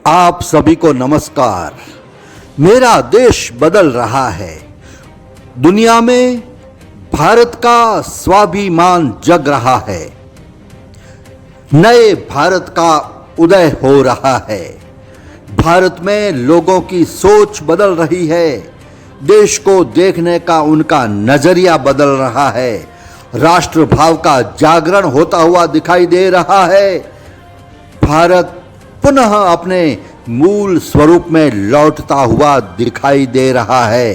आप सभी को नमस्कार। मेरा देश बदल रहा है। दुनिया में भारत का स्वाभिमान जग रहा है। नए भारत का उदय हो रहा है। भारत में लोगों की सोच बदल रही है। देश को देखने का उनका नजरिया बदल रहा है। राष्ट्रभाव का जागरण होता हुआ दिखाई दे रहा है। भारत पुनः अपने मूल स्वरूप में लौटता हुआ दिखाई दे रहा है।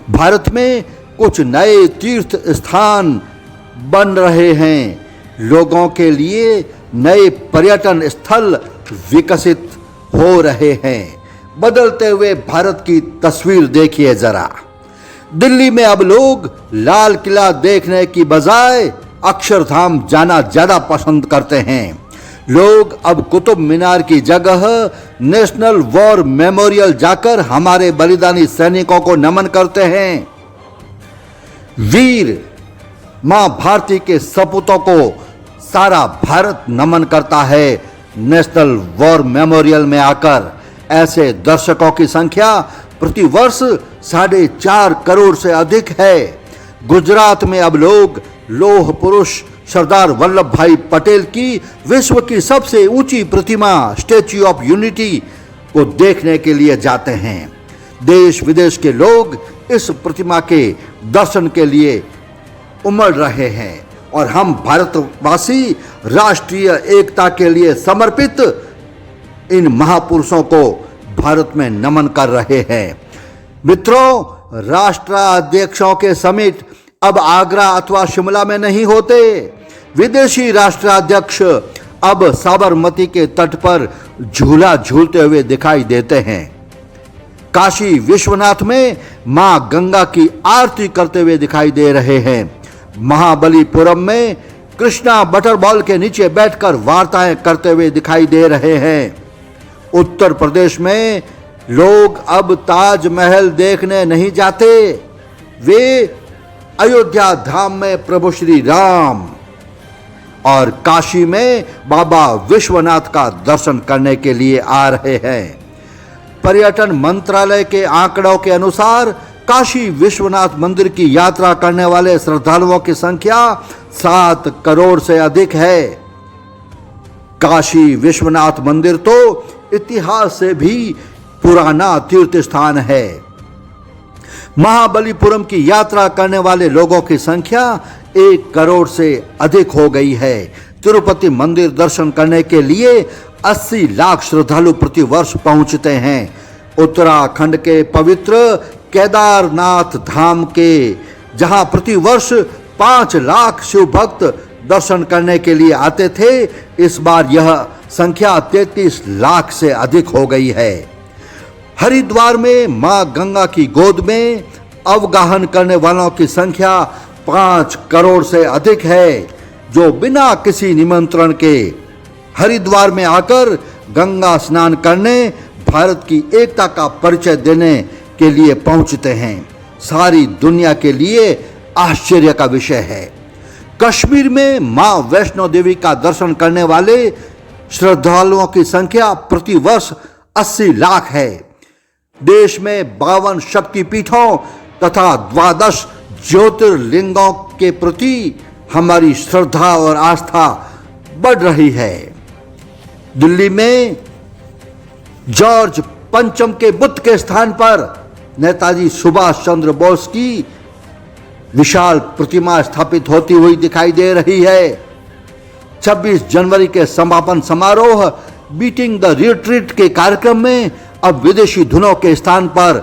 भारत में कुछ नए तीर्थ स्थान बन रहे हैं। लोगों के लिए नए पर्यटन स्थल विकसित हो रहे हैं। बदलते हुए भारत की तस्वीर देखिए जरा। दिल्ली में अब लोग लाल किला देखने की बजाय अक्षरधाम जाना ज्यादा पसंद करते हैं। लोग अब कुतुब मीनार की जगह नेशनल वॉर मेमोरियल जाकर हमारे बलिदानी सैनिकों को नमन करते हैं। वीर मां भारती के सपूतों को सारा भारत नमन करता है नेशनल वॉर मेमोरियल में आकर। ऐसे दर्शकों की संख्या प्रतिवर्ष 4.5 करोड़ से अधिक है। गुजरात में अब लोग लौह पुरुष सरदार वल्लभ भाई पटेल की विश्व की सबसे ऊंची प्रतिमा स्टैच्यू ऑफ यूनिटी को देखने के लिए जाते हैं। देश विदेश के लोग इस प्रतिमा के दर्शन के लिए उमड़ रहे हैं और हम भारतवासी राष्ट्रीय एकता के लिए समर्पित इन महापुरुषों को भारत में नमन कर रहे हैं। मित्रों, राष्ट्राध्यक्षों के समिट अब आगरा अथवा शिमला में नहीं होते। विदेशी राष्ट्राध्यक्ष अब साबरमती के तट पर झूला झूलते हुए दिखाई देते हैं। काशी विश्वनाथ में मां गंगा की आरती करते हुए दिखाई दे रहे हैं। महाबलीपुरम में कृष्णा बटरबॉल के नीचे बैठकर वार्ताएं करते हुए दिखाई दे रहे हैं। उत्तर प्रदेश में लोग अब ताजमहल देखने नहीं जाते। वे अयोध्या धाम में प्रभु श्री राम और काशी में बाबा विश्वनाथ का दर्शन करने के लिए आ रहे हैं। पर्यटन मंत्रालय के आंकड़ों के अनुसार काशी विश्वनाथ मंदिर की यात्रा करने वाले श्रद्धालुओं की संख्या 7 करोड़ से अधिक है। काशी विश्वनाथ मंदिर तो इतिहास से भी पुराना तीर्थ स्थान है। महाबलीपुरम की यात्रा करने वाले लोगों की संख्या 1 करोड़ से अधिक हो गई है। तिरुपति मंदिर दर्शन करने के लिए 80 लाख श्रद्धालु प्रतिवर्ष पहुंचते हैं। उत्तराखंड के पवित्र केदारनाथ धाम के जहां प्रतिवर्ष 5 लाख शिव भक्त दर्शन करने के लिए आते थे, इस बार यह संख्या 33 लाख से अधिक हो गई है। हरिद्वार में मां गंगा की गोद में अवगाहन करने वालों की संख्या 5 करोड़ से अधिक है, जो बिना किसी निमंत्रण के हरिद्वार में आकर गंगा स्नान करने, भारत की एकता का परिचय देने के लिए पहुंचते हैं। सारी दुनिया के लिए आश्चर्य का विषय है। कश्मीर में मां वैष्णो देवी का दर्शन करने वाले श्रद्धालुओं की संख्या प्रतिवर्ष 80 लाख है। देश में 52 शक्तिपीठों तथा 12 ज्योतिर्लिंगों के प्रति हमारी श्रद्धा और आस्था बढ़ रही है। दिल्ली में जॉर्ज पंचम के बुद्ध के स्थान पर नेताजी सुभाष चंद्र बोस की विशाल प्रतिमा स्थापित होती हुई दिखाई दे रही है। 26 जनवरी के समापन समारोह बीटिंग द रिट्रीट के कार्यक्रम में अब विदेशी धुनों के स्थान पर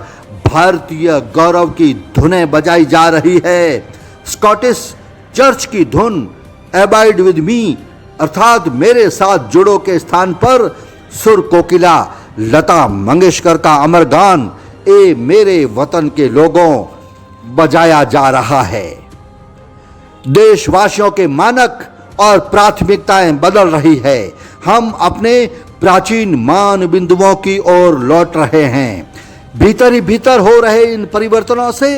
भारतीय गौरव की धुनें बजाई जा रही है। स्कॉटिश चर्च की धुन एबाइड विद मी अर्थात मेरे साथ जुड़ो के स्थान पर सुर कोकिला लता मंगेशकर का अमर गान ए मेरे वतन के लोगों बजाया जा रहा है। देशवासियों के मानक और प्राथमिकताएं बदल रही है। हम अपने प्राचीन मान बिंदुओं की ओर लौट रहे हैं। भीतर ही भीतर हो रहे इन परिवर्तनों से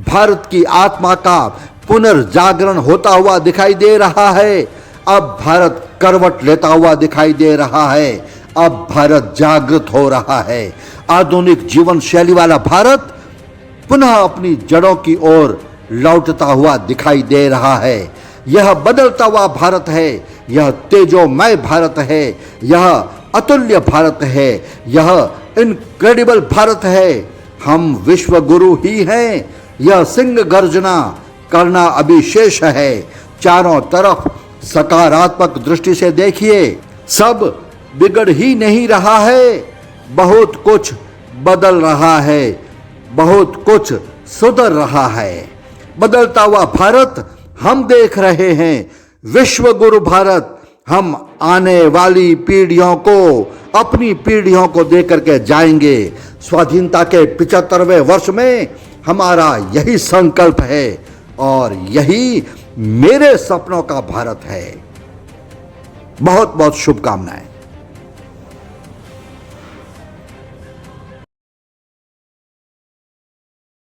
भारत की आत्मा का पुनर्जागरण होता हुआ दिखाई दे रहा है। अब भारत करवट लेता हुआ दिखाई दे रहा है। अब भारत जागृत हो रहा है। आधुनिक जीवन शैली वाला भारत पुनः अपनी जड़ों की ओर लौटता हुआ दिखाई दे रहा है। यह बदलता हुआ भारत है, यह तेजोमय भारत है, यह अतुल्य भारत है, यह इनक्रेडिबल भारत है। हम विश्व गुरु ही हैं। यह सिंह गर्जना करना अभी शेष है। चारों तरफ सकारात्मक दृष्टि से देखिए, सब बिगड़ ही नहीं रहा है, बहुत कुछ बदल रहा है, बहुत कुछ सुधर रहा है। बदलता हुआ भारत हम देख रहे हैं, विश्व गुरु भारत। हम आने वाली पीढ़ियों को, अपनी पीढ़ियों को दे करके जाएंगे। स्वाधीनता के 75वें वर्ष में हमारा यही संकल्प है और यही मेरे सपनों का भारत है। बहुत बहुत शुभकामनाएं।